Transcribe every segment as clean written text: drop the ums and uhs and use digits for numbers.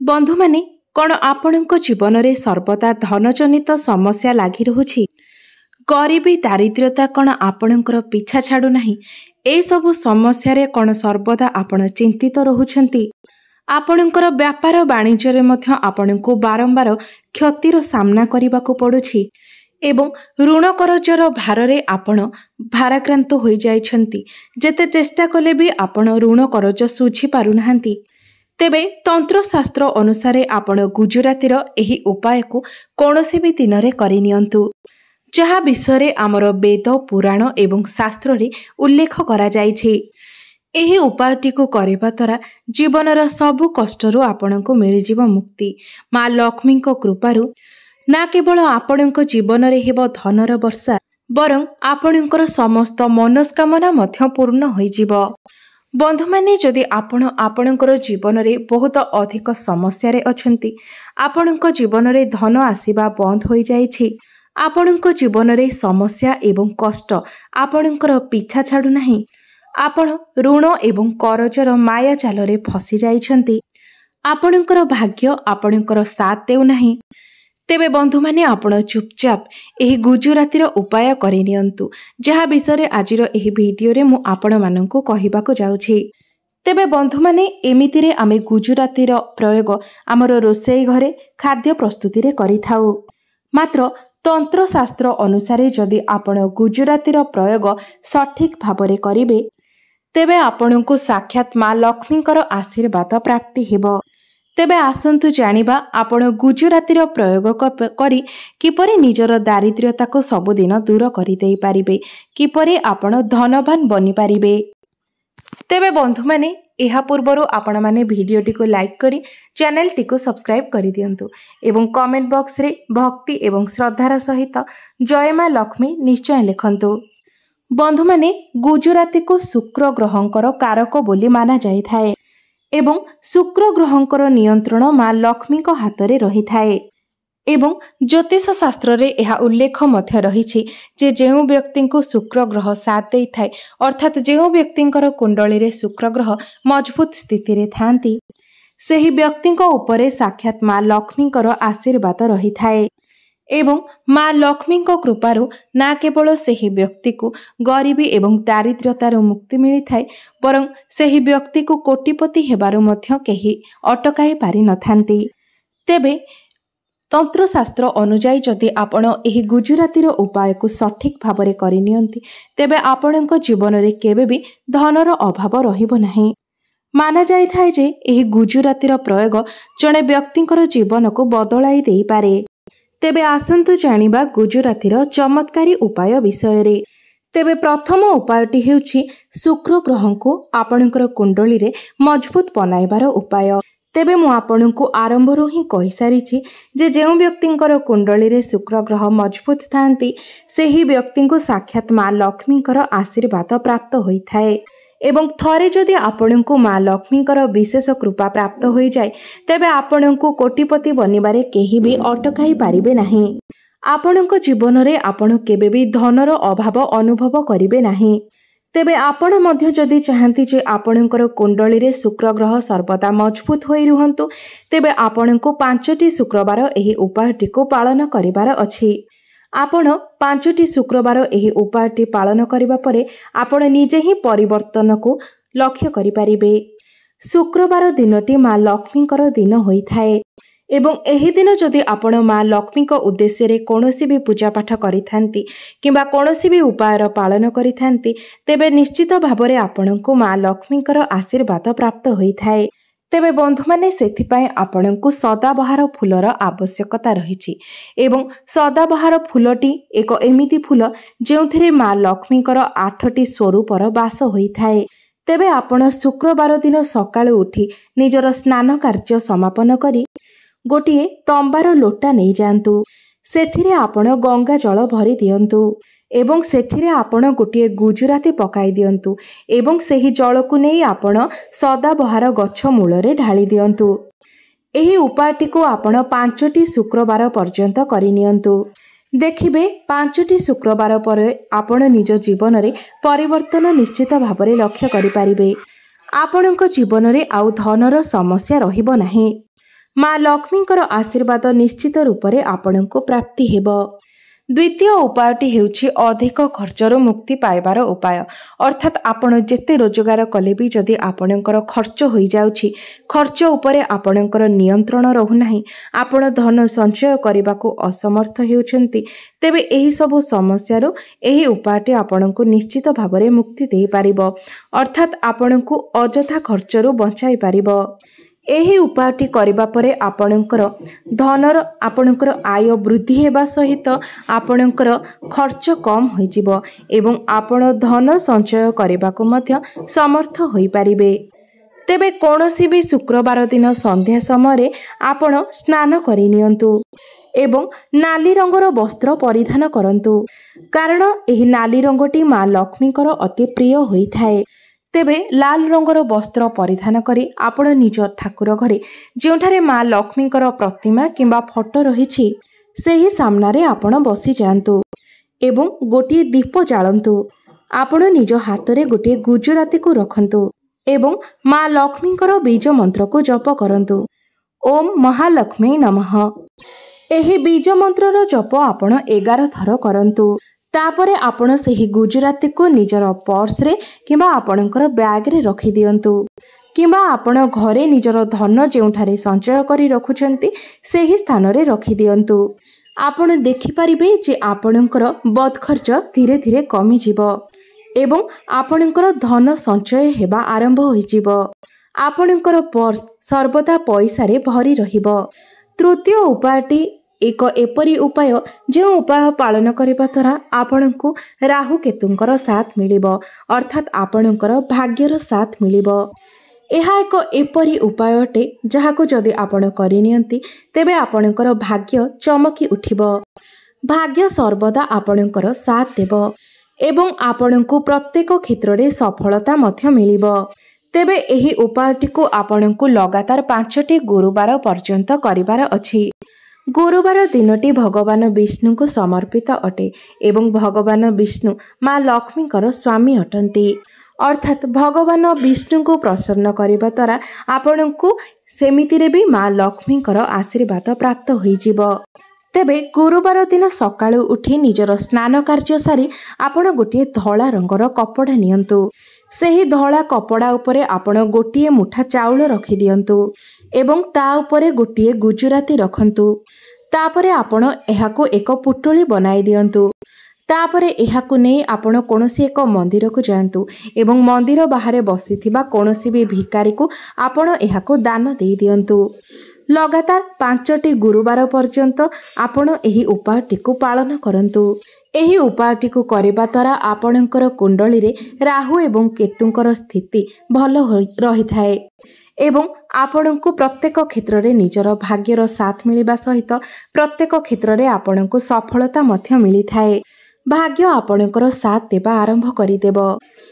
बंधु माने कौन आपणक जीवन में सर्वदा धनजनित समस्या लगी रहुछि? गरीबी दारिद्र्यता कौन आपणकर पीछा छाड़ू नाही? ए सबु समस्या रे कौन सर्वदा आपण चिंतित रहुछंती? आपणकर व्यापार वाणिज्य रे मध्य आपणको बारंबार क्षतिर सामना करबाकू पड़ुछि एवं ऋण करजर भारे आपण भाराक्रांत होई जाइछंती। जेते चेष्टा कले भी आपण ऋण करज सुझी पारु नाहंती। तेबे तंत्रशास्त्र अनुसारे आपण गुजरातीर एही उपाय को कौनसी भी दिन रे करि नियंतु, जहा विषय आमर वेद पुराण एवं शास्त्र रे उल्लेख करा जाइछि। एही उपायटी को करबा द्वारा जीवनर सबु कष्टरू आपणको मिलिजिव मुक्ति। माँ लक्ष्मी को कृपारू ना केवल आपणको जीवन रे हेब धनर वर्षा, बरं आपणकर समस्त मनस्कामना मध्य पूर्ण होइजिव। बंधु माने जदि आपणकर जीवन रे बहुत अधिक समस्या रे अछंती, आपणको जीवन रे धन आसीबा बंद होई जाइछि, आपणको जीवन रे समस्या एवं कष्ट आपणकर पीछा छाडू नाही, आपण ऋण एवं करजर माया जाल रे फसी जाइछंती, आपणकर भाग्य आपणकर साथ देउ नाही, तेबे बंधु माने आपण चुपचाप एही गुजरातीर उपाय करि नियंतु, जहा विषय आजिर एही वीडियो रे मु आपण माननकु कहिबाकू जाउछि। तेबे बंधु माने एमिति रे आमे गुजरातीर प्रयोग आमर रोषेई घरे खाद्य प्रस्तुति रे करिथाउ। मात्र तंत्रशास्त्र अनुसारे जदि आपण गुजरातीर प्रयोग सठिक भाबरे करिवे, तेबे आपणको साक्षात माँ लक्ष्मीकर आशीर्वाद प्राप्ति हेबो। तेबे आसंतु जानिबा आपण गुजरातीर प्रयोग करी किपरि निजर दारिद्र्यता को सबुदिन दूर करि देई पारिबे, किपरि आपण धनवान बनि पारिबे। तेबे बंधु माने एहा पूर्वरु आपण माने भिडियोटी को लाइक करी चैनल टी को सब्सक्राइब करि दियंतु एवं कमेंट बॉक्स रे भक्ति एवं श्रद्धार सहित जय माँ लक्ष्मी निश्चय लिखंतु। बंधु माने गुजराती को शुक्र ग्रहंकर कारक बोली माना जाई थाए एवं शुक्र ग्रहंकर नियंत्रण माँ लक्ष्मी को हाथ रे रही थाए एवं ज्योतिष शास्त्र रे यह उल्लेख मध्य रही जे जेउ व्यक्ति को शुक्र ग्रह साथ दे थाए, अर्थात जेउ व्यक्तिंकर कुंडली रे शुक्र ग्रह मजबूत स्थिति रे थांती, सेही व्यक्ति को ऊपर साक्षात माँ लक्ष्मीकर आशीर्वाद रही थाए एवं माँ लक्ष्मी को कृपारू ना केवल सेही व्यक्ति को गरीबी एवं दारिद्र्यतार मुक्ति मिली थाए, बरं सेही व्यक्ति को कोटिपति हेबारु मध्य केही अटकाई पारि नथांती। तेबे तंत्रशास्त्र अनुजाई जदि आपण एही गुजरातीर उपाय को सठिक भाबरे करि नियंती, तेबे आपणको जीवन रे केबे भी धनर अभाव रहिबो नाही। माना जाई थाए जे एही गुजरातीर प्रयोग जणे व्यक्तिंकर जीवन को बदलाई देई पारे। तेबे आसंतु जानिबा गुजरातीर चमत्कारी उपाय विषय रे। तेबे प्रथम उपायटी हेउछि शुक्र ग्रह को आपणकर कुंडली रे मजबूत बनाइबार उपाय। तेबे मु आपणको आरंभरू ही कहि सारिछि जे जेउ व्यक्तिंकर कुंडली रे शुक्र ग्रह मजबूत थांती, सेही व्यक्ति को साक्षात माँ लक्ष्मीकर आशीर्वाद प्राप्त होई थाए एवं थरे जदि आपणको माँ लक्ष्मीकर विशेष कृपा प्राप्त होई जाए, तेबे आपणको कोटिपति बनिबारे केही भी अटकाई पारिबे नाही। आपणको जीवन रे आपण केबे भी धनर अभाव अनुभव करिवे नाही। तेबे आपण मध्य जदि चाहंती जे आपणकर कुंडली रे शुक्र ग्रह सर्वदा मजबूत होई रुहंतु, तेबे आपणको 5टी शुक्रवार एही उपायटी को पालन करिबार अछि। आपण 5टी शुक्रवार एही उपायटी पालन करिबा परे आपण निजे ही परिवर्तन को लक्ष्य करि पारिबे। शुक्रवार दिनटी माँ लक्ष्मीकर दिन होई थाए एवं एही दिन जदि आपण माँ लक्ष्मी को उद्देश्य रे कोनोसी भी पूजा पाठ करिथांती किंबा कोनोसी भी उपायर पालन करिथांती, तेबे निश्चित भाबरे आपणको माँ लक्ष्मीकर आशीर्वाद प्राप्त होई थाए। तेबे बंधु माने सेथिपाई आपणको सदाबहार फूलर आवश्यकता रहिछि एवं सदाबहार फूलटी एक एमिति फूल जेउथिरे माँ लक्ष्मीकर 8टी स्वरूपर वास होई थाए। तेबे आपण शुक्रवार दिन सकाळु उठी निजर स्नान कार्य समापन करी गोटिए तंबार लोटा नहीं जांतु, सेथिरे आपण गंगा जल भरी दियंतु एवं सेथिरे आपण गोटिए गुजराती पकाई दियंतु एवं सेही जल को नहीं आपण सदाबहार गछ मूल रे ढाली दियंतु। एही उपायटी को आपण 5टी शुक्रवार पर्यंत करि नियंतु। देखिबे 5टी शुक्रवार पर आपण निज जीवन रे परिवर्तन निश्चित भाबरे लक्ष्य करि पारिबे। आपणको जीवन रे आउ धनर समस्या रहिबो नाही। ମା ଲକ୍ଷ୍ମୀଙ୍କର ଆଶୀର୍ବାଦ ନିଶ୍ଚିତ ରୂପରେ ଆପଣଙ୍କୁ ପ୍ରାପ୍ତି ହେବ। ଦ୍ୱିତୀୟ ଉପାୟଟି ହେଉଛି ଅଧିକ ଖର୍ଚ୍ଚରୁ ମୁକ୍ତି ପାଇବାର ଉପାୟ। ଅର୍ଥାତ୍ ଆପଣ ଯେତେ ରୋଜଗାର କଲେ ବି ଯଦି ଆପଣଙ୍କର ଖର୍ଚ୍ଚ ହୋଇଯାଉଛି, ଖର୍ଚ୍ଚ ଉପରେ ଆପଣଙ୍କର ନିୟନ୍ତ୍ରଣ ରହୁନାହିଁ, ଆପଣ ଧନ ସଞ୍ଚୟ କରିବାକୁ ଅସମର୍ଥ ହେଉଛନ୍ତି, ତେବେ ଏହିସବୁ ସମସ୍ୟାରୁ ଏହି ଉପାୟଟି ଆପଣଙ୍କୁ ନିଶ୍ଚିତ ଭାବରେ ମୁକ୍ତି ଦେଇପାରିବ। ଅର୍ଥାତ୍ ଆପଣଙ୍କୁ ଅଯଥା ଖର୍ଚ୍ଚରୁ ବଞ୍ଚାଇ ପାରିବ। ଏହି ଉପାୟଟି କରିବା ପରେ ଆପଣଙ୍କର ଆୟ ବୃଦ୍ଧି ହେବା ସହିତ ଆପଣଙ୍କର ଖର୍ଚ୍ଚ କମ୍ ହୋଇଯିବ ଏବଂ ଆପଣ ଧନ ସଞ୍ଚୟ କରିବାକୁ ମଧ୍ୟ ସମର୍ଥ ହୋଇପାରିବେ। ତେବେ କୌଣସି ବି ଶୁକ୍ରବାର ଦିନ ସନ୍ଧ୍ୟା ସମୟରେ ଆପଣ ସ୍ନାନ କରିନିଅନ୍ତୁ ଏବଂ ନାଲି ରଙ୍ଗର ବସ୍ତ୍ର ପରିଧାନ କରନ୍ତୁ, କାରଣ ଏହି ନାଲି ରଙ୍ଗଟି ମା ଲକ୍ଷ୍ମୀଙ୍କର ଅତି ପ୍ରିୟ ହୋଇଥାଏ। ତେବେ ଲାଲ ରଙ୍ଗର ବସ୍ତ୍ର ପରିଧାନ କରି ଆପଣ ନିଜ ଠାକୁର ଘରେ ଯେଉଁଠାରେ ମା ଲକ୍ଷ୍ମୀଙ୍କର ପ୍ରତିମା କିମ୍ବା ଫଟୋ ରହିଛି ସେହି ସାମ୍ନାରେ ଆପଣ ବସିଯାଆନ୍ତୁ ଏବଂ ଗୋଟିଏ ଦୀପ ଜାଳନ୍ତୁ। ଆପଣ ନିଜ ହାତରେ ଗୋଟିଏ ଗୁଜରାତିକୁ ରଖନ୍ତୁ ଏବଂ ମା ଲକ୍ଷ୍ମୀଙ୍କର ବୀଜ ମନ୍ତ୍ରକୁ ଜପ କରନ୍ତୁ। ଓମ୍ ମହାଲକ୍ଷ୍ମୀ ନମଃ। ଏହି ବୀଜ ମନ୍ତ୍ରର ଜପ ଆପଣ 11 ଥର କରନ୍ତୁ। ତାପରେ ଆପଣ ସେହି ଗୁଜରାତିକୁ ନିଜର ପର୍ସରେ କିମ୍ବା ଆପଣଙ୍କର ବ୍ୟାଗରେ ରଖିଦିଅନ୍ତୁ କିମ୍ବା ଆପଣ ଘରେ ନିଜର ଧନ ଯେଉଁଠାରେ ସଞ୍ଚୟ କରି ରଖୁଛନ୍ତି ସେହି ସ୍ଥାନରେ ରଖିଦିଅନ୍ତୁ। ଆପଣ ଦେଖିପାରିବେ ଯେ ଆପଣଙ୍କର ବଦଖର୍ଚ୍ଚ ଧୀରେ ଧୀରେ କମିଯିବ ଏବଂ ଆପଣଙ୍କର ଧନ ସଞ୍ଚୟ ହେବା ଆରମ୍ଭ ହୋଇଯିବ। ଆପଣଙ୍କର ପର୍ସ ସର୍ବଦା ପଇସାରେ ଭରି ରହିବ। ତୃତୀୟ ଉପାୟଟି ଏକ ଏପରି ଉପାୟ ଯେଉଁ ଉପାୟ ପାଳନ କରିବା ଦ୍ୱାରା ଆପଣଙ୍କୁ ରାହୁ କେତୁଙ୍କର ସାଥ ମିଳିବ, ଅର୍ଥାତ୍ ଆପଣଙ୍କର ଭାଗ୍ୟର ସାଥ ମିଳିବ। ଏହା ଏକ ଏପରି ଉପାୟ ଅଟେ ଯାହାକୁ ଯଦି ଆପଣ କରିନିଅନ୍ତି ତେବେ ଆପଣଙ୍କର ଭାଗ୍ୟ ଚମକି ଉଠିବ। ଭାଗ୍ୟ ସର୍ବଦା ଆପଣଙ୍କର ସାଥ ଦେବ ଏବଂ ଆପଣଙ୍କୁ ପ୍ରତ୍ୟେକ କ୍ଷେତ୍ରରେ ସଫଳତା ମଧ୍ୟ ମିଳିବ। ତେବେ ଏହି ଉପାୟଟିକୁ ଆପଣଙ୍କୁ ଲଗାତାର 5ଟି ଗୁରୁବାର ପର୍ଯ୍ୟନ୍ତ କରିବାର ଅଛି। ଗୁରୁବାର ଦିନଟି ଭଗବାନ ବିଷ୍ଣୁଙ୍କୁ ସମର୍ପିତ ଅଟେ ଏବଂ ଭଗବାନ ବିଷ୍ଣୁ ମା ଲକ୍ଷ୍ମୀଙ୍କର ସ୍ୱାମୀ ଅଟନ୍ତି। ଅର୍ଥାତ୍ ଭଗବାନ ବିଷ୍ଣୁଙ୍କୁ ପ୍ରସନ୍ନ କରିବା ଦ୍ୱାରା ଆପଣଙ୍କୁ ସେମିତିରେ ବି ମା ଲକ୍ଷ୍ମୀଙ୍କର ଆଶୀର୍ବାଦ ପ୍ରାପ୍ତ ହୋଇଯିବ। ତେବେ ଗୁରୁବାର ଦିନ ସକାଳୁ ଉଠି ନିଜର ସ୍ନାନ କାର୍ଯ୍ୟ ସାରି ଆପଣ ଗୋଟିଏ ଧଳା ରଙ୍ଗର କପଡ଼ା ନିଅନ୍ତୁ। ସେହି ଧଳା କପଡ଼ା ଉପରେ ଆପଣ ଗୋଟିଏ ମୁଠା ଚାଉଳ ରଖିଦିଅନ୍ତୁ ଏବଂ ତା ଉପରେ ଗୋଟିଏ ଗୁଜରାତି ରଖନ୍ତୁ। ତାପରେ ଆପଣ ଏହାକୁ ଏକ ପୁଟୁଳି ବନାଇ ଦିଅନ୍ତୁ। ତାପରେ ଏହାକୁ ନେଇ ଆପଣ କୌଣସି ଏକ ମନ୍ଦିରକୁ ଯାଆନ୍ତୁ ଏବଂ ମନ୍ଦିର ବାହାରେ ବସିଥିବା କୌଣସି ବି ଭିକାରୀକୁ ଆପଣ ଏହାକୁ ଦାନ ଦେଇଦିଅନ୍ତୁ। ଲଗାତାର 5ଟି ଗୁରୁବାର ପର୍ଯ୍ୟନ୍ତ ଆପଣ ଏହି ଉପାୟଟିକୁ ପାଳନ କରନ୍ତୁ। ଏହି ଉପାୟଟିକୁ କରିବା ଦ୍ୱାରା ଆପଣଙ୍କର କୁଣ୍ଡଳୀରେ ରାହୁ ଏବଂ କେତୁଙ୍କର ସ୍ଥିତି ଭଲ ରହିଥାଏ ଏବଂ ଆପଣଙ୍କୁ ପ୍ରତ୍ୟେକ କ୍ଷେତ୍ରରେ ନିଜର ଭାଗ୍ୟର ସାଥ ମିଳିବା ସହିତ ପ୍ରତ୍ୟେକ କ୍ଷେତ୍ରରେ ଆପଣଙ୍କୁ ସଫଳତା ମଧ୍ୟ ମିଳିଥାଏ। ଭାଗ୍ୟ ଆପଣଙ୍କର ସାଥ ଦେବା ଆରମ୍ଭ କରିଦେବ।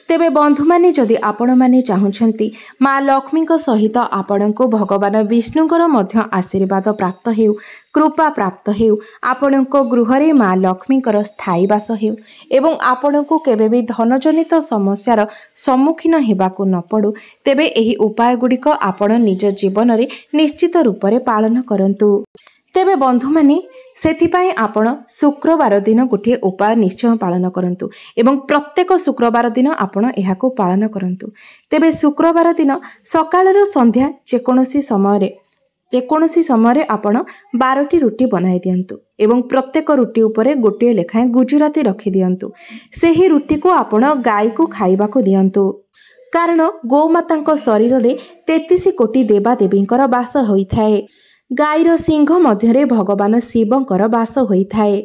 ତେବେ ବନ୍ଧୁମାନେ, ଯଦି ଆପଣମାନେ ଚାହୁଁଛନ୍ତି ମା ଲକ୍ଷ୍ମୀଙ୍କ ସହିତ ଆପଣଙ୍କୁ ଭଗବାନ ବିଷ୍ଣୁଙ୍କର ମଧ୍ୟ ଆଶୀର୍ବାଦ ପ୍ରାପ୍ତ ହେଉ, କୃପା ପ୍ରାପ୍ତ ହେଉ, ଆପଣଙ୍କ ଗୃହରେ ମା ଲକ୍ଷ୍ମୀଙ୍କର ସ୍ଥାୟୀ ବାସ ହେଉ ଏବଂ ଆପଣଙ୍କୁ କେବେ ବି ଧନଜନିତ ସମସ୍ୟାର ସମ୍ମୁଖୀନ ହେବାକୁ ନ ପଡ଼ୁ, ତେବେ ଏହି ଉପାୟଗୁଡ଼ିକ ଆପଣ ନିଜ ଜୀବନରେ ନିଶ୍ଚିତ ରୂପରେ ପାଳନ କରନ୍ତୁ। ତେବେ ବନ୍ଧୁମାନେ, ସେଥିପାଇଁ ଆପଣ ଶୁକ୍ରବାର ଦିନ ଗୋଟିଏ ଉପାୟ ନିଶ୍ଚୟ ପାଳନ କରନ୍ତୁ ଏବଂ ପ୍ରତ୍ୟେକ ଶୁକ୍ରବାର ଦିନ ଆପଣ ଏହାକୁ ପାଳନ କରନ୍ତୁ। ତେବେ ଶୁକ୍ରବାର ଦିନ ସକାଳରୁ ସନ୍ଧ୍ୟା ଯେକୌଣସି ସମୟରେ ଆପଣ 12ଟି ରୁଟି ବନାଇ ଦିଅନ୍ତୁ ଏବଂ ପ୍ରତ୍ୟେକ ରୁଟି ଉପରେ ଗୋଟିଏ ଲେଖାଏଁ ଗୁଜରାତି ରଖିଦିଅନ୍ତୁ। ସେହି ରୁଟିକୁ ଆପଣ ଗାଈକୁ ଖାଇବାକୁ ଦିଅନ୍ତୁ, କାରଣ ଗୋମାତାଙ୍କ ଶରୀରରେ 33 କୋଟି ଦେବାଦେବୀଙ୍କର ବାସ ହୋଇଥାଏ। ଗାଈର ସିଂହ ମଧ୍ୟରେ ଭଗବାନ ଶିବଙ୍କର ବାସ ହୋଇଥାଏ।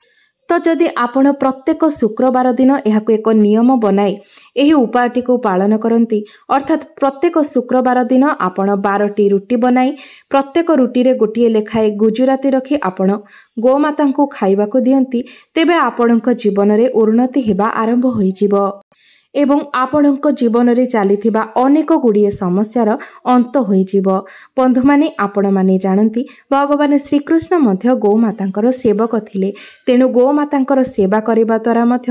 ତ ଯଦି ଆପଣ ପ୍ରତ୍ୟେକ ଶୁକ୍ରବାର ଦିନ ଏହାକୁ ଏକ ନିୟମ ବନାଇ ଏହି ଉପାୟଟିକୁ ପାଳନ କରନ୍ତି, ଅର୍ଥାତ୍ ପ୍ରତ୍ୟେକ ଶୁକ୍ରବାର ଦିନ ଆପଣ 12ଟି ରୁଟି ବନାଇ ପ୍ରତ୍ୟେକ ରୁଟିରେ ଗୋଟିଏ ଲେଖାଏଁ ଗୁଜରାତି ରଖି ଆପଣ ଗୋମାତାଙ୍କୁ ଖାଇବାକୁ ଦିଅନ୍ତି, ତେବେ ଆପଣଙ୍କ ଜୀବନରେ ଉନ୍ନତି ହେବା ଆରମ୍ଭ ହୋଇଯିବ ଏବଂ ଆପଣଙ୍କ ଜୀବନରେ ଚାଲିଥିବା ଅନେକ ଗୁଡ଼ିଏ ସମସ୍ୟାର ଅନ୍ତ ହୋଇଯିବ। ବନ୍ଧୁମାନେ, ଆପଣମାନେ ଜାଣନ୍ତି ଭଗବାନ ଶ୍ରୀକୃଷ୍ଣ ମଧ୍ୟ ଗୋମାତାଙ୍କର ସେବକ ଥିଲେ। ତେଣୁ ଗୋମାତାଙ୍କର ସେବା କରିବା ଦ୍ୱାରା ମଧ୍ୟ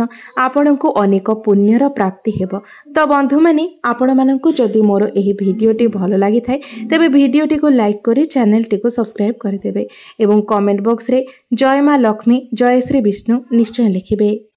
ଆପଣଙ୍କୁ ଅନେକ ପୁଣ୍ୟର ପ୍ରାପ୍ତି ହେବ। ତ ବନ୍ଧୁମାନେ, ଆପଣମାନଙ୍କୁ ଯଦି ମୋର ଏହି ଭିଡ଼ିଓଟି ଭଲ ଲାଗିଥାଏ ତେବେ ଭିଡ଼ିଓଟିକୁ ଲାଇକ୍ କରି ଚ୍ୟାନେଲଟିକୁ ସବସ୍କ୍ରାଇବ୍ କରିଦେବେ ଏବଂ କମେଣ୍ଟ ବକ୍ସରେ ଜୟ ମା ଲକ୍ଷ୍ମୀ, ଜୟ ଶ୍ରୀ ବିଷ୍ଣୁ ନିଶ୍ଚୟ ଲେଖିବେ।